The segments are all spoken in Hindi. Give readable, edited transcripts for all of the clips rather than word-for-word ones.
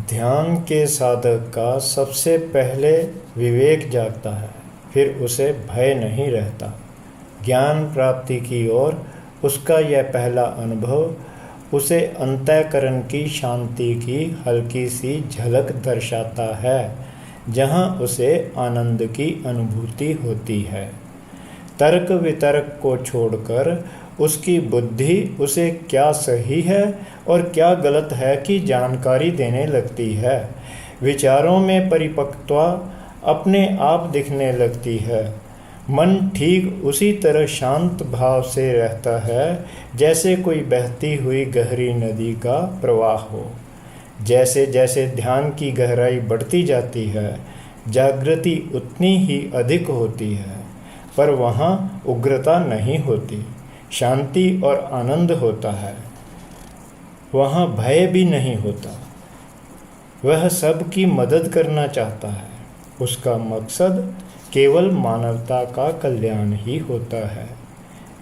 ध्यान के साधक का सबसे पहले विवेक जागता है, फिर उसे भय नहीं रहता। ज्ञान प्राप्ति की ओर उसका यह पहला अनुभव उसे अंतःकरण की शांति की हल्की सी झलक दर्शाता है, जहाँ उसे आनंद की अनुभूति होती है। तर्क वितर्क को छोड़कर उसकी बुद्धि उसे क्या सही है और क्या गलत है की जानकारी देने लगती है। विचारों में परिपक्वता अपने आप दिखने लगती है। मन ठीक उसी तरह शांत भाव से रहता है जैसे कोई बहती हुई गहरी नदी का प्रवाह हो। जैसे जैसे ध्यान की गहराई बढ़ती जाती है, जागृति उतनी ही अधिक होती है, पर वहाँ उग्रता नहीं होती, शांति और आनंद होता है। वहाँ भय भी नहीं होता। वह सबकी मदद करना चाहता है। उसका मकसद केवल मानवता का कल्याण ही होता है।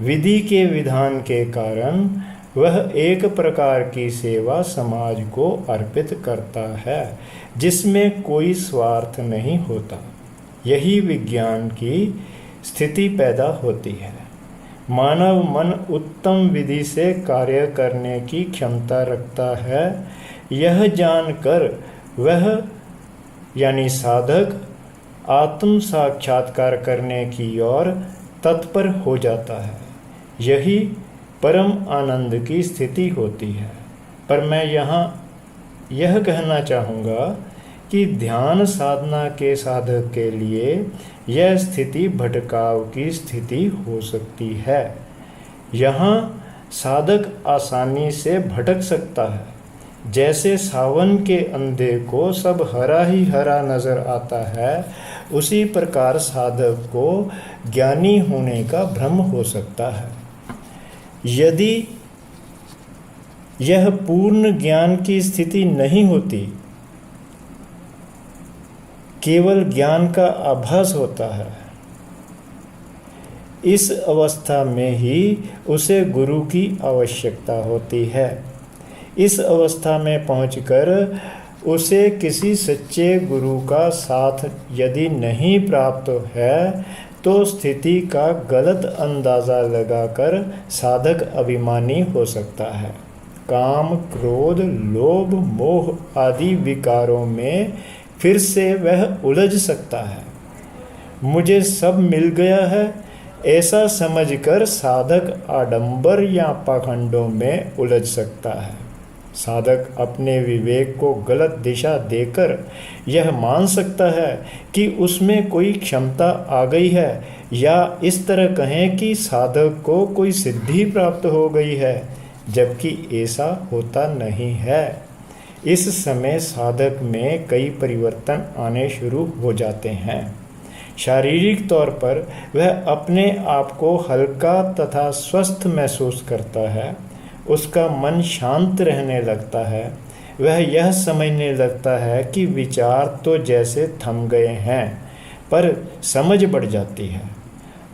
विधि के विधान के कारण वह एक प्रकार की सेवा समाज को अर्पित करता है, जिसमें कोई स्वार्थ नहीं होता। यही विज्ञान की स्थिति पैदा होती है। मानव मन उत्तम विधि से कार्य करने की क्षमता रखता है। यह जानकर वह यानी साधक आत्म साक्षात्कार करने की ओर तत्पर हो जाता है। यही परम आनंद की स्थिति होती है। पर मैं यहाँ यह कहना चाहूँगा कि ध्यान साधना के साधक के लिए यह स्थिति भटकाव की स्थिति हो सकती है। यहाँ साधक आसानी से भटक सकता है। जैसे सावन के अंधे को सब हरा ही हरा नज़र आता है, उसी प्रकार साधक को ज्ञानी होने का भ्रम हो सकता है। यदि यह पूर्ण ज्ञान की स्थिति नहीं होती, केवल ज्ञान का आभास होता है, इस अवस्था में ही उसे गुरु की आवश्यकता होती है। इस अवस्था में पहुंचकर उसे किसी सच्चे गुरु का साथ यदि नहीं प्राप्त है, तो स्थिति का गलत अंदाज़ा लगाकर साधक अभिमानी हो सकता है। काम, क्रोध, लोभ, मोह आदि विकारों में फिर से वह उलझ सकता है। मुझे सब मिल गया है ऐसा समझकर साधक आडंबर या पाखंडों में उलझ सकता है। साधक अपने विवेक को गलत दिशा देकर यह मान सकता है कि उसमें कोई क्षमता आ गई है, या इस तरह कहें कि साधक को कोई सिद्धि प्राप्त हो गई है, जबकि ऐसा होता नहीं है। इस समय साधक में कई परिवर्तन आने शुरू हो जाते हैं। शारीरिक तौर पर वह अपने आप को हल्का तथा स्वस्थ महसूस करता है। उसका मन शांत रहने लगता है। वह यह समझने लगता है कि विचार तो जैसे थम गए हैं, पर समझ बढ़ जाती है।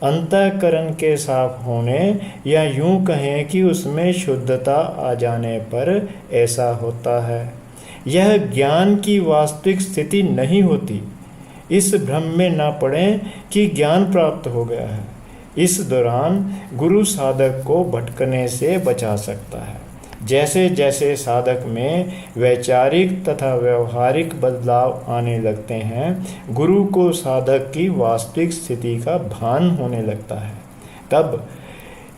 अंतःकरण के साफ होने या यूं कहें कि उसमें शुद्धता आ जाने पर ऐसा होता है। यह ज्ञान की वास्तविक स्थिति नहीं होती। इस भ्रम में न पड़ें कि ज्ञान प्राप्त हो गया है। इस दौरान गुरु साधक को भटकने से बचा सकता है। जैसे जैसे साधक में वैचारिक तथा व्यवहारिक बदलाव आने लगते हैं, गुरु को साधक की वास्तविक स्थिति का भान होने लगता है। तब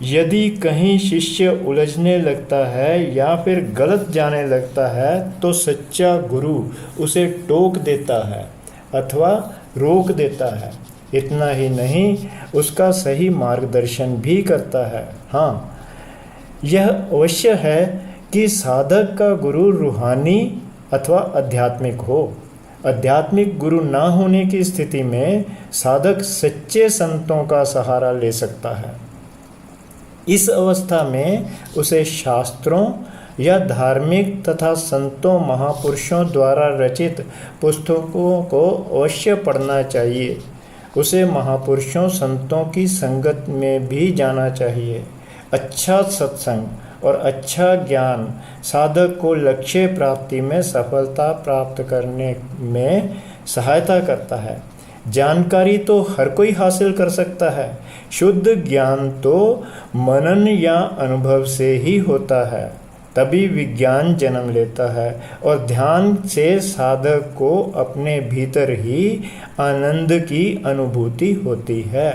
यदि कहीं शिष्य उलझने लगता है या फिर गलत जाने लगता है, तो सच्चा गुरु उसे टोक देता है अथवा रोक देता है। इतना ही नहीं, उसका सही मार्गदर्शन भी करता है। हाँ, यह अवश्य है कि साधक का गुरु रूहानी अथवा आध्यात्मिक हो। आध्यात्मिक गुरु ना होने की स्थिति में साधक सच्चे संतों का सहारा ले सकता है। इस अवस्था में उसे शास्त्रों या धार्मिक तथा संतों महापुरुषों द्वारा रचित पुस्तकों को अवश्य पढ़ना चाहिए। उसे महापुरुषों संतों की संगत में भी जाना चाहिए। अच्छा सत्संग और अच्छा ज्ञान साधक को लक्ष्य प्राप्ति में सफलता प्राप्त करने में सहायता करता है। जानकारी तो हर कोई हासिल कर सकता है, शुद्ध ज्ञान तो मनन या अनुभव से ही होता है, तभी विज्ञान जन्म लेता है और ध्यान से साधक को अपने भीतर ही आनंद की अनुभूति होती है।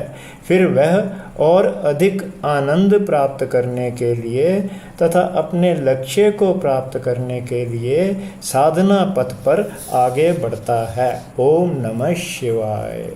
फिर वह और अधिक आनंद प्राप्त करने के लिए तथा अपने लक्ष्य को प्राप्त करने के लिए साधना पथ पर आगे बढ़ता है। ओम नमः शिवाय।